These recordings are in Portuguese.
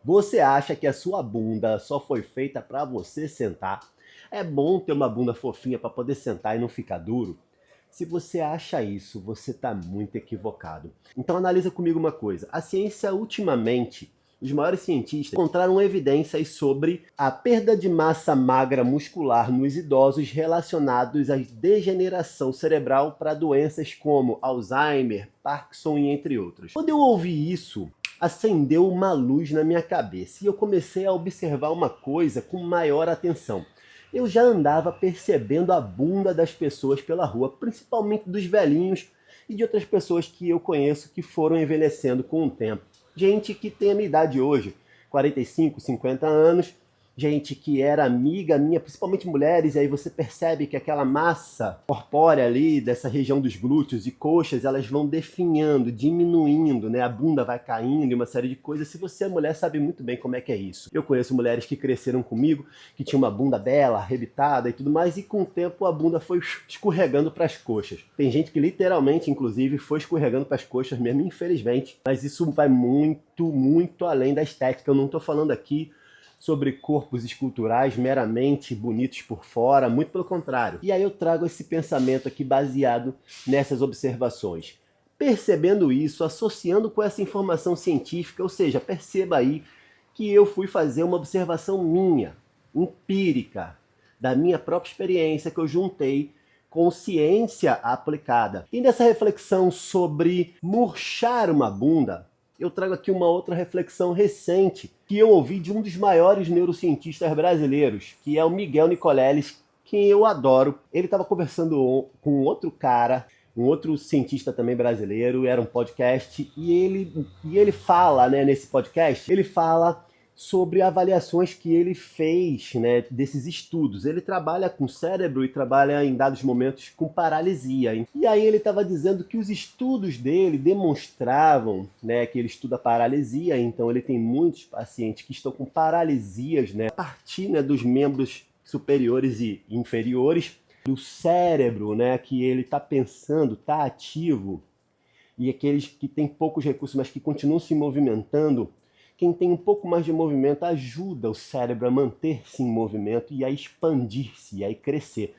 Você acha que a sua bunda só foi feita para você sentar? É bom ter uma bunda fofinha para poder sentar e não ficar duro? Se você acha isso, você está muito equivocado. Então analisa comigo uma coisa. A ciência ultimamente, os maiores cientistas encontraram evidências sobre a perda de massa magra muscular nos idosos relacionados à degeneração cerebral para doenças como Alzheimer, Parkinson e entre outros. Quando eu ouvi isso, acendeu uma luz na minha cabeça e eu comecei a observar uma coisa com maior atenção. Eu já andava percebendo a bunda das pessoas pela rua, principalmente dos velhinhos e de outras pessoas que eu conheço que foram envelhecendo com o tempo. Gente que tem a minha idade hoje, 45, 50 anos, gente que era amiga minha, principalmente mulheres, e aí você percebe que aquela massa corpórea ali, dessa região dos glúteos e coxas, elas vão definhando, diminuindo, né? A bunda vai caindo e uma série de coisas. Se você é mulher, sabe muito bem como é que é isso. Eu conheço mulheres que cresceram comigo, que tinham uma bunda bela, arrebitada e tudo mais, e com o tempo a bunda foi escorregando para as coxas. Tem gente que literalmente, inclusive, foi escorregando para as coxas mesmo, infelizmente, mas isso vai muito, muito além da estética. Eu não estou falando aqui sobre corpos esculturais meramente bonitos por fora, muito pelo contrário. E aí eu trago esse pensamento aqui baseado nessas observações. Percebendo isso, associando com essa informação científica, ou seja, perceba aí que eu fui fazer uma observação minha, empírica, da minha própria experiência que eu juntei com ciência aplicada. E nessa reflexão sobre murchar uma bunda, eu trago aqui uma outra reflexão recente que eu ouvi de um dos maiores neurocientistas brasileiros, que é o Miguel Nicoleles, quem eu adoro. Ele estava conversando com outro cara, um outro cientista também brasileiro, era um podcast, e ele fala, né, nesse podcast, ele fala sobre avaliações que ele fez, né, desses estudos. Ele trabalha com cérebro e trabalha em dados momentos com paralisia. E aí ele estava dizendo que os estudos dele demonstravam, né, que ele estuda paralisia, então ele tem muitos pacientes que estão com paralisias, né, a partir, né, dos membros superiores e inferiores do cérebro, né, que ele está pensando, está ativo, e aqueles que têm poucos recursos, mas que continuam se movimentando, quem tem um pouco mais de movimento ajuda o cérebro a manter-se em movimento e a expandir-se, e a crescer.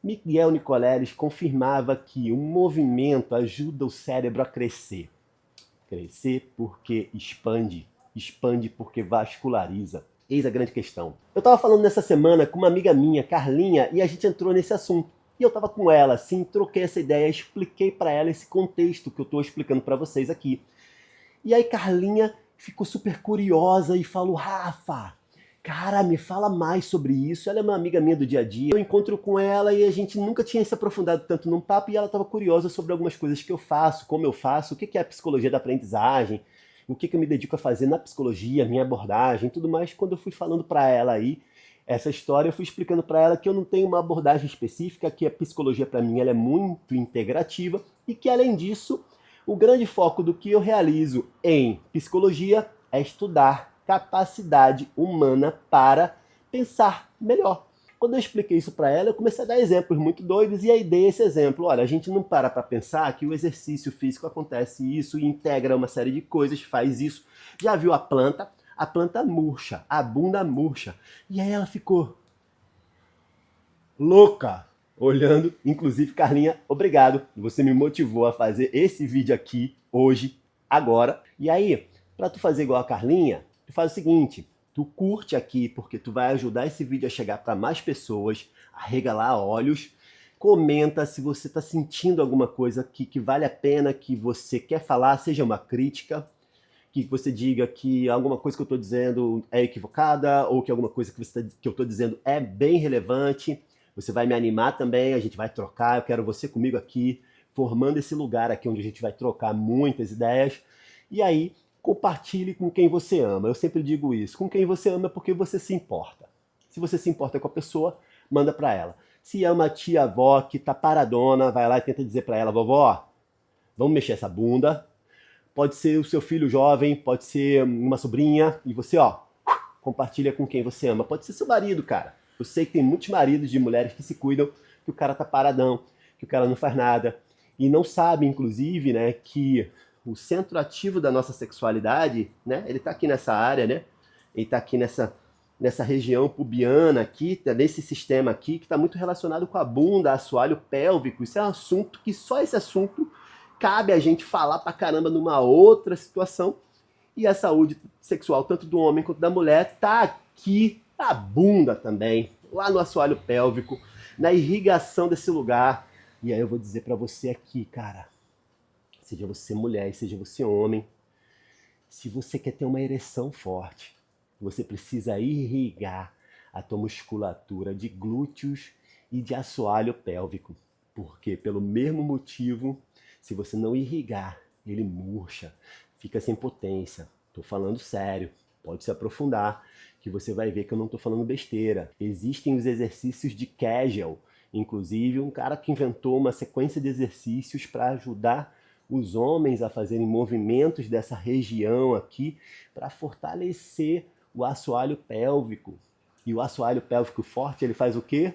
Miguel Nicoleles confirmava que o movimento ajuda o cérebro a crescer. Crescer porque expande, expande porque vasculariza. Eis a grande questão. Eu estava falando nessa semana com uma amiga minha, Carlinha, e a gente entrou nesse assunto. E eu estava com ela, assim, troquei essa ideia, expliquei para ela esse contexto que eu estou explicando para vocês aqui. E aí Carlinha ficou super curiosa e falou: Rafa, cara, me fala mais sobre isso. Ela é uma amiga minha do dia a dia. Eu encontro com ela e a gente nunca tinha se aprofundado tanto num papo, e ela estava curiosa sobre algumas coisas que eu faço, como eu faço, o que é a psicologia da aprendizagem, o que eu me dedico a fazer na psicologia, minha abordagem, tudo mais. Quando eu fui falando para ela aí essa história, eu fui explicando para ela que eu não tenho uma abordagem específica, que a psicologia para mim ela é muito integrativa e que, além disso, o grande foco do que eu realizo em psicologia é estudar capacidade humana para pensar melhor. Quando eu expliquei isso para ela, eu comecei a dar exemplos muito doidos, e aí dei esse exemplo. Olha, a gente não para pensar que o exercício físico acontece isso e integra uma série de coisas, faz isso. Já viu a planta? A planta murcha, a bunda murcha. E aí ela ficou louca olhando. Inclusive, Carlinha, obrigado. Você me motivou a fazer esse vídeo aqui hoje, agora. E aí, para tu fazer igual a Carlinha, tu faz o seguinte: tu curte aqui porque tu vai ajudar esse vídeo a chegar para mais pessoas, arregalar olhos. Comenta se você está sentindo alguma coisa que vale a pena, que você quer falar, seja uma crítica, que você diga que alguma coisa que eu estou dizendo é equivocada, ou que alguma coisa que eu estou dizendo é bem relevante. Você vai me animar também, a gente vai trocar, eu quero você comigo aqui, formando esse lugar aqui onde a gente vai trocar muitas ideias. E aí, compartilhe com quem você ama. Eu sempre digo isso, com quem você ama é porque você se importa. Se você se importa com a pessoa, manda para ela. Se ama a tia-avó que tá paradona, vai lá e tenta dizer para ela: vovó, vamos mexer essa bunda. Pode ser o seu filho jovem, pode ser uma sobrinha, e você, ó, compartilha com quem você ama. Pode ser seu marido, cara. Eu sei que tem muitos maridos de mulheres que se cuidam, que o cara tá paradão, que o cara não faz nada, e não sabe, inclusive, né, que o centro ativo da nossa sexualidade, né, ele tá aqui nessa área, né, Ele está aqui nessa região pubiana aqui, tá nesse sistema aqui, que está muito relacionado com a bunda, assoalho pélvico. Isso é um assunto que só esse assunto cabe a gente falar pra caramba numa outra situação. E a saúde sexual, tanto do homem quanto da mulher, tá aqui na bunda também, lá no assoalho pélvico, na irrigação desse lugar. E aí eu vou dizer pra você aqui, cara, seja você mulher, seja você homem, se você quer ter uma ereção forte, você precisa irrigar a tua musculatura de glúteos e de assoalho pélvico. Porque pelo mesmo motivo, se você não irrigar, ele murcha, fica sem potência. Tô falando sério, pode se aprofundar, que você vai ver que eu não tô falando besteira. Existem os exercícios de Kegel, inclusive um cara que inventou uma sequência de exercícios para ajudar os homens a fazerem movimentos dessa região aqui para fortalecer o assoalho pélvico. E o assoalho pélvico forte, ele faz o quê?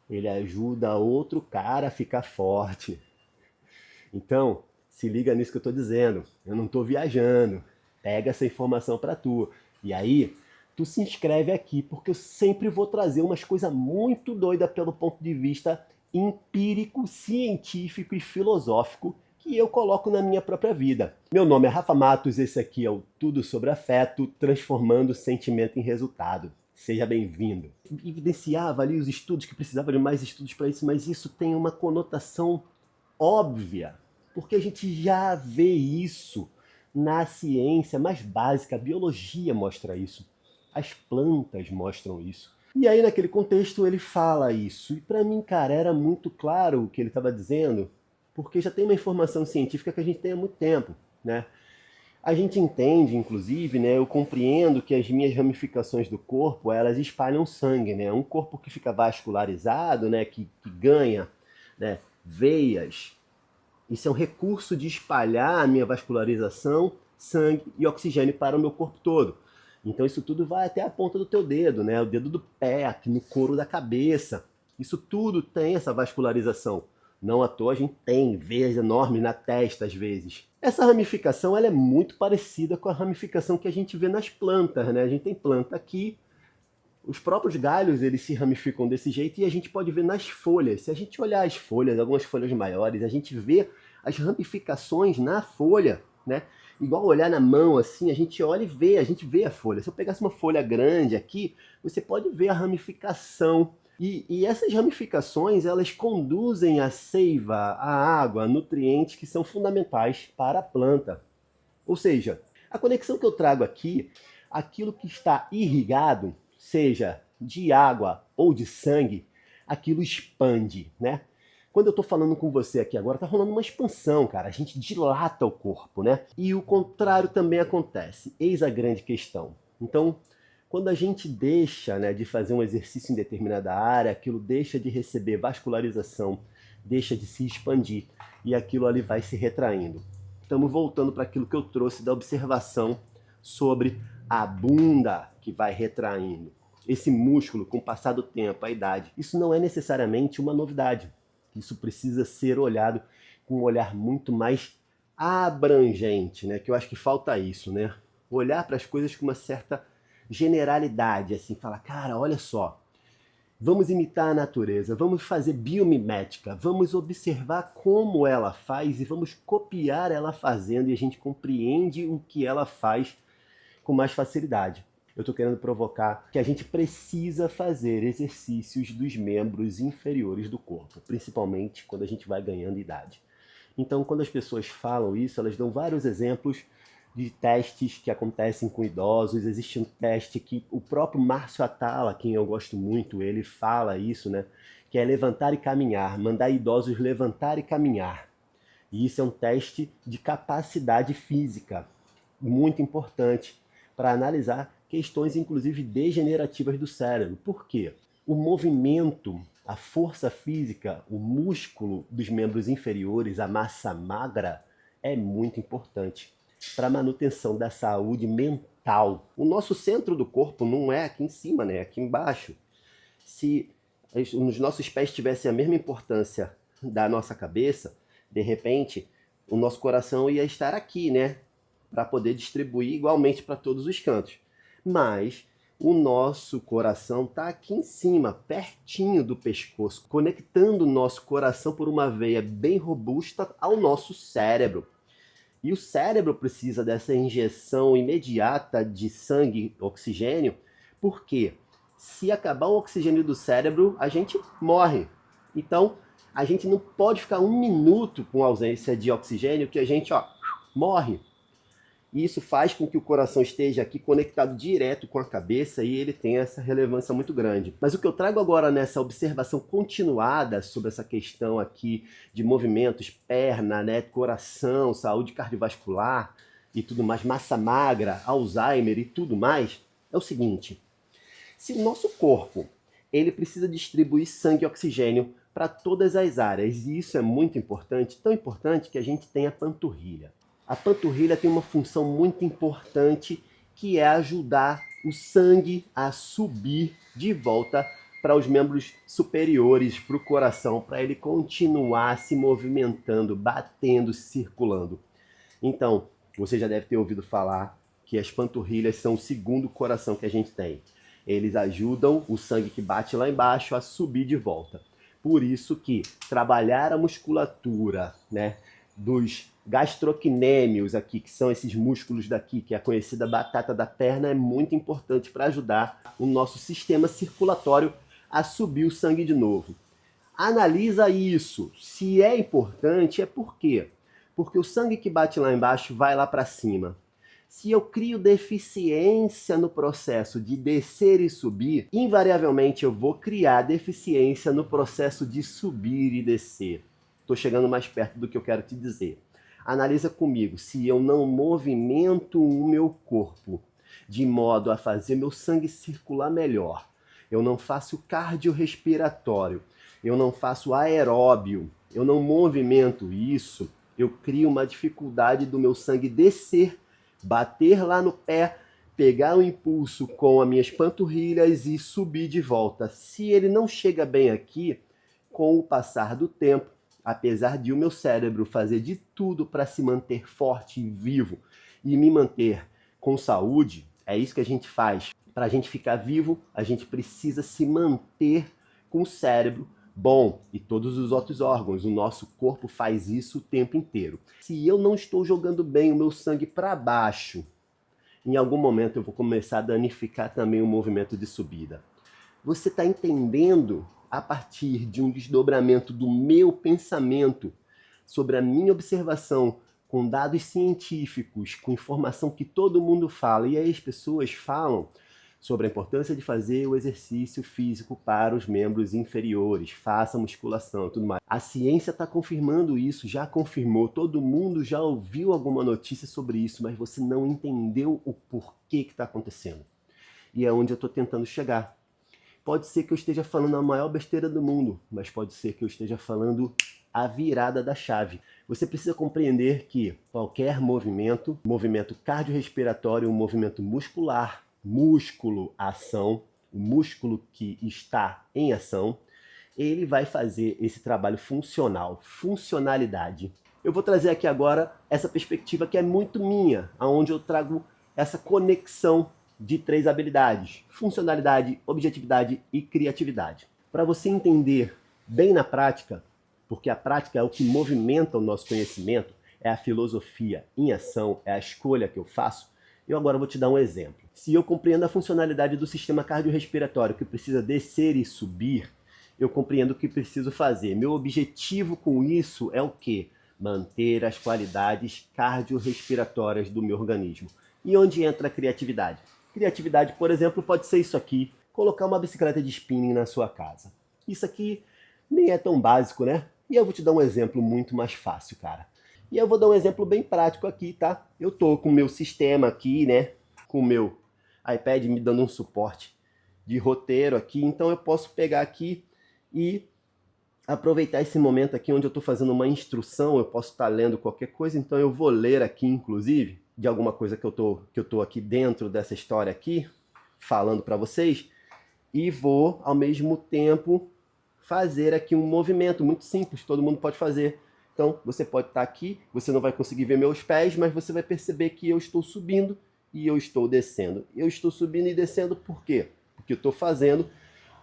Ele ajuda outro cara a ficar forte. Então, se liga nisso que eu estou dizendo. Eu não estou viajando. Pega essa informação para tu. E aí, tu se inscreve aqui, porque eu sempre vou trazer umas coisas muito doidas pelo ponto de vista empírico, científico e filosófico que eu coloco na minha própria vida. Meu nome é Rafa Matos, esse aqui é o Tudo Sobre Afeto, transformando sentimento em resultado. Seja bem-vindo. Evidenciava ali os estudos, que precisava de mais estudos para isso, mas isso tem uma conotação óbvia, porque a gente já vê isso na ciência mais básica, a biologia mostra isso, as plantas mostram isso. E aí naquele contexto ele fala isso, e para mim, cara, era muito claro o que ele estava dizendo, porque já tem uma informação científica que a gente tem há muito tempo, né? A gente entende, inclusive, né, eu compreendo que as minhas ramificações do corpo, elas espalham sangue, né? Um corpo que fica vascularizado, né, que ganha, né, veias, isso é um recurso de espalhar a minha vascularização, sangue e oxigênio para o meu corpo todo. Então isso tudo vai até a ponta do teu dedo, né? O dedo do pé, aqui no couro da cabeça. Isso tudo tem essa vascularização. Não à toa a gente tem veias enormes na testa às vezes. Essa ramificação ela é muito parecida com a ramificação que a gente vê nas plantas, né? A gente tem planta aqui, os próprios galhos eles se ramificam desse jeito e a gente pode ver nas folhas. Se a gente olhar as folhas, algumas folhas maiores, a gente vê as ramificações na folha, né? Igual olhar na mão assim, a gente olha e vê, a gente vê a folha. Se eu pegasse uma folha grande aqui, você pode ver a ramificação. E essas ramificações, elas conduzem a seiva, a água, a nutrientes que são fundamentais para a planta. Ou seja, a conexão que eu trago aqui, aquilo que está irrigado, seja de água ou de sangue, aquilo expande, né? Quando eu tô falando com você aqui agora, tá rolando uma expansão, cara. A gente dilata o corpo, né? E o contrário também acontece. Eis a grande questão. Então, quando a gente deixa, né, de fazer um exercício em determinada área, aquilo deixa de receber vascularização, deixa de se expandir e aquilo ali vai se retraindo. Estamos voltando para aquilo que eu trouxe da observação sobre a bunda que vai retraindo. Esse músculo, com o passar do tempo, a idade, isso não é necessariamente uma novidade. Isso precisa ser olhado com um olhar muito mais abrangente, né? Que eu acho que falta isso, né? Olhar para as coisas com uma certa generalidade, assim, falar, cara, olha só, vamos imitar a natureza, vamos fazer biomimética, vamos observar como ela faz e vamos copiar ela fazendo e a gente compreende o que ela faz com mais facilidade. Eu estou querendo provocar que a gente precisa fazer exercícios dos membros inferiores do corpo, principalmente quando a gente vai ganhando idade. Então, quando as pessoas falam isso, elas dão vários exemplos de testes que acontecem com idosos. Existe um teste que o próprio Márcio Atala, quem eu gosto muito, ele fala isso, né? Que é levantar e caminhar, mandar idosos levantar e caminhar. E isso é um teste de capacidade física, muito importante, para analisar questões, inclusive, degenerativas do cérebro. Por quê? O movimento, a força física, o músculo dos membros inferiores, a massa magra, é muito importante para a manutenção da saúde mental. O nosso centro do corpo não é aqui em cima, né? É aqui embaixo. Se os nossos pés tivessem a mesma importância da nossa cabeça, de repente, o nosso coração ia estar aqui, né? Para poder distribuir igualmente para todos os cantos. Mas o nosso coração está aqui em cima, pertinho do pescoço, conectando o nosso coração por uma veia bem robusta ao nosso cérebro. E o cérebro precisa dessa injeção imediata de sangue, oxigênio, porque se acabar o oxigênio do cérebro, a gente morre. Então, a gente não pode ficar um minuto com ausência de oxigênio, que a gente morre. E isso faz com que o coração esteja aqui conectado direto com a cabeça e ele tenha essa relevância muito grande. Mas o que eu trago agora nessa observação continuada sobre essa questão aqui de movimentos, perna, né, coração, saúde cardiovascular e tudo mais, massa magra, Alzheimer e tudo mais, é o seguinte: se o nosso corpo ele precisa distribuir sangue e oxigênio para todas as áreas, e isso é muito importante, tão importante que a gente tem a panturrilha. A panturrilha tem uma função muito importante, que é ajudar o sangue a subir de volta para os membros superiores, para o coração, para ele continuar se movimentando, batendo, circulando. Então, você já deve ter ouvido falar que as panturrilhas são o segundo coração que a gente tem. Eles ajudam o sangue que bate lá embaixo a subir de volta. Por isso que trabalhar a musculatura, né, dos gastrocnêmios aqui, que são esses músculos daqui, que é a conhecida batata da perna, é muito importante para ajudar o nosso sistema circulatório a subir o sangue de novo. Analisa isso. Se é importante, é por quê? Porque o sangue que bate lá embaixo vai lá para cima. Se eu crio deficiência no processo de descer e subir, invariavelmente eu vou criar deficiência no processo de subir e descer. Estou chegando mais perto do que eu quero te dizer. Analisa comigo, se eu não movimento o meu corpo de modo a fazer meu sangue circular melhor, eu não faço cardiorrespiratório, eu não faço aeróbio, eu não movimento isso, eu crio uma dificuldade do meu sangue descer, bater lá no pé, pegar o impulso com as minhas panturrilhas e subir de volta. Se ele não chega bem aqui, com o passar do tempo, apesar de o meu cérebro fazer de tudo para se manter forte e vivo e me manter com saúde, é isso que a gente faz. Para a gente ficar vivo, a gente precisa se manter com o cérebro bom e todos os outros órgãos. O nosso corpo faz isso o tempo inteiro. Se eu não estou jogando bem o meu sangue para baixo, em algum momento eu vou começar a danificar também o movimento de subida. Você está entendendo, a partir de um desdobramento do meu pensamento sobre a minha observação, com dados científicos, com informação que todo mundo fala, e aí as pessoas falam sobre a importância de fazer o exercício físico para os membros inferiores, faça musculação e tudo mais. A ciência está confirmando isso, já confirmou, todo mundo já ouviu alguma notícia sobre isso, mas você não entendeu o porquê que está acontecendo. E é onde eu estou tentando chegar. Pode ser que eu esteja falando a maior besteira do mundo, mas pode ser que eu esteja falando a virada da chave. Você precisa compreender que qualquer movimento, movimento cardiorrespiratório, um movimento muscular, músculo, ação, o músculo que está em ação, ele vai fazer esse trabalho funcional, funcionalidade. Eu vou trazer aqui agora essa perspectiva que é muito minha, onde eu trago essa conexão de três habilidades: funcionalidade, objetividade e criatividade. Para você entender bem na prática, porque a prática é o que movimenta o nosso conhecimento, é a filosofia em ação, é a escolha que eu faço, eu agora vou te dar um exemplo. Se eu compreendo a funcionalidade do sistema cardiorrespiratório, que precisa descer e subir, eu compreendo o que preciso fazer. Meu objetivo com isso é o quê? Manter as qualidades cardiorrespiratórias do meu organismo. E onde entra a criatividade? Criatividade, por exemplo, pode ser isso aqui: colocar uma bicicleta de spinning na sua casa. Isso aqui nem é tão básico, né? E eu vou te dar um exemplo muito mais fácil, cara. E eu vou dar um exemplo bem prático aqui, tá? Eu tô com o meu sistema aqui, né? Com o meu iPad me dando um suporte de roteiro aqui. Então eu posso pegar aqui e aproveitar esse momento aqui onde eu tô fazendo uma instrução. Eu posso estar lendo qualquer coisa, então eu vou ler aqui, inclusive, de alguma coisa que eu tô aqui dentro dessa história aqui, falando para vocês. E vou, ao mesmo tempo, fazer aqui um movimento muito simples, todo mundo pode fazer. Então, você pode estar aqui, você não vai conseguir ver meus pés, mas você vai perceber que eu estou subindo e eu estou descendo. Eu estou subindo e descendo por quê? Porque eu estou fazendo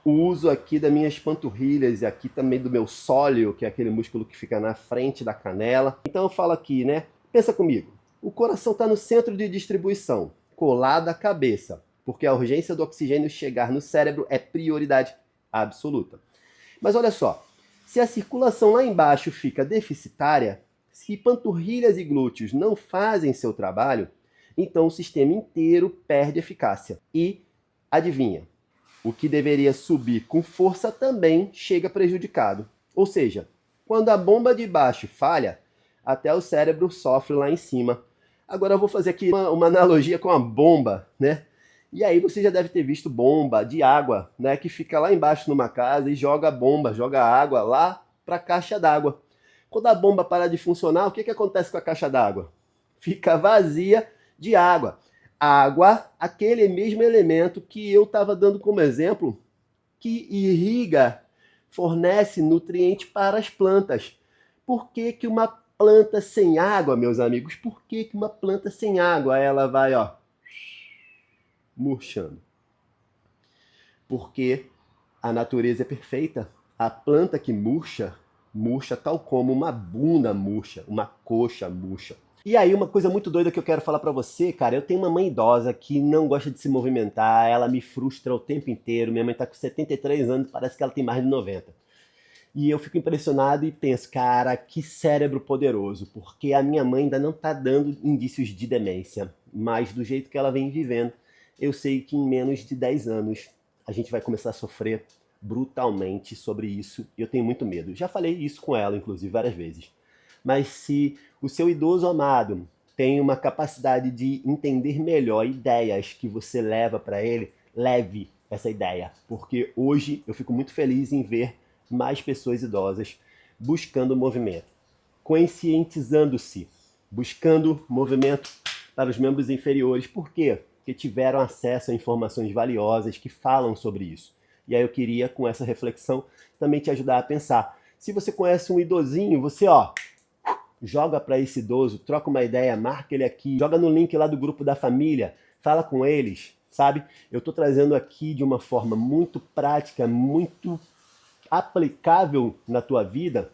o uso aqui das minhas panturrilhas e aqui também do meu sóleo, que é aquele músculo que fica na frente da canela. Então eu falo aqui, né? Pensa comigo. O coração está no centro de distribuição, colado à cabeça, porque a urgência do oxigênio chegar no cérebro é prioridade absoluta. Mas olha só, se a circulação lá embaixo fica deficitária, se panturrilhas e glúteos não fazem seu trabalho, então o sistema inteiro perde eficácia. E, adivinha, o que deveria subir com força também chega prejudicado. Ou seja, quando a bomba de baixo falha, até o cérebro sofre lá em cima. Agora eu vou fazer aqui uma analogia com a bomba, né? E aí você já deve ter visto bomba de água, né? Que fica lá embaixo numa casa e joga bomba, joga água lá para a caixa d'água. Quando a bomba para de funcionar, o que acontece com a caixa d'água? Fica vazia de água. Água, aquele mesmo elemento que eu estava dando como exemplo, que irriga, fornece nutriente para as plantas. Por que uma planta sem água, meus amigos? Por que uma planta sem água ela vai, ó, murchando? Porque a natureza é perfeita. A planta que murcha, murcha tal como uma bunda murcha, uma coxa murcha. E aí, uma coisa muito doida que eu quero falar pra você, cara, eu tenho uma mãe idosa que não gosta de se movimentar, ela me frustra o tempo inteiro. Minha mãe tá com 73 anos, parece que ela tem mais de 90. E eu fico impressionado e penso, cara, que cérebro poderoso, porque a minha mãe ainda não tá dando indícios de demência, mas do jeito que ela vem vivendo, eu sei que em menos de 10 anos a gente vai começar a sofrer brutalmente sobre isso, e eu tenho muito medo. Já falei isso com ela, inclusive, várias vezes. Mas se o seu idoso amado tem uma capacidade de entender melhor ideias que você leva para ele, leve essa ideia, porque hoje eu fico muito feliz em ver mais pessoas idosas buscando movimento, conscientizando-se, buscando movimento para os membros inferiores. Por quê? Porque tiveram acesso a informações valiosas que falam sobre isso. E aí eu queria, com essa reflexão, também te ajudar a pensar. Se você conhece um idosinho, você, ó, joga para esse idoso, troca uma ideia, marca ele aqui, joga no link lá do grupo da família, fala com eles, sabe? Eu estou trazendo aqui de uma forma muito prática, muito aplicável na tua vida,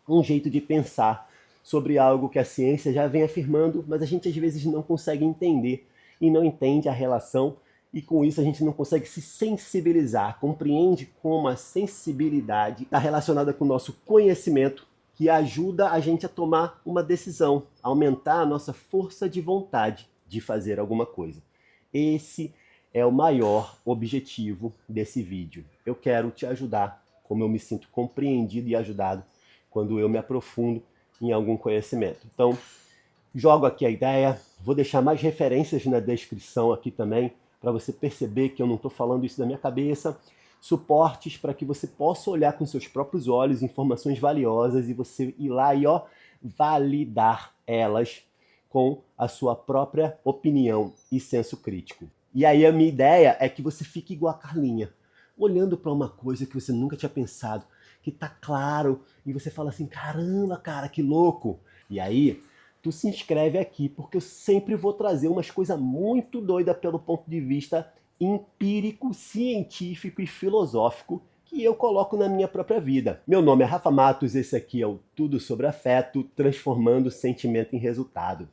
um jeito de pensar sobre algo que a ciência já vem afirmando, mas a gente às vezes não consegue entender e não entende a relação, e com isso a gente não consegue se sensibilizar, compreende como a sensibilidade está relacionada com o nosso conhecimento, que ajuda a gente a tomar uma decisão, aumentar a nossa força de vontade de fazer alguma coisa. Esse é o maior objetivo desse vídeo. Eu quero te ajudar, como eu me sinto compreendido e ajudado quando eu me aprofundo em algum conhecimento. Então, jogo aqui a ideia, vou deixar mais referências na descrição aqui também, para você perceber que eu não estou falando isso da minha cabeça, suportes para que você possa olhar com seus próprios olhos informações valiosas e você ir lá e, ó, validar elas com a sua própria opinião e senso crítico. E aí a minha ideia é que você fique igual a Carlinha, olhando para uma coisa que você nunca tinha pensado, que tá claro, e você fala assim, caramba, cara, que louco. E aí, tu se inscreve aqui, porque eu sempre vou trazer umas coisas muito doidas pelo ponto de vista empírico, científico e filosófico que eu coloco na minha própria vida. Meu nome é Rafa Matos, esse aqui é o Tudo Sobre Afeto, transformando sentimento em resultado.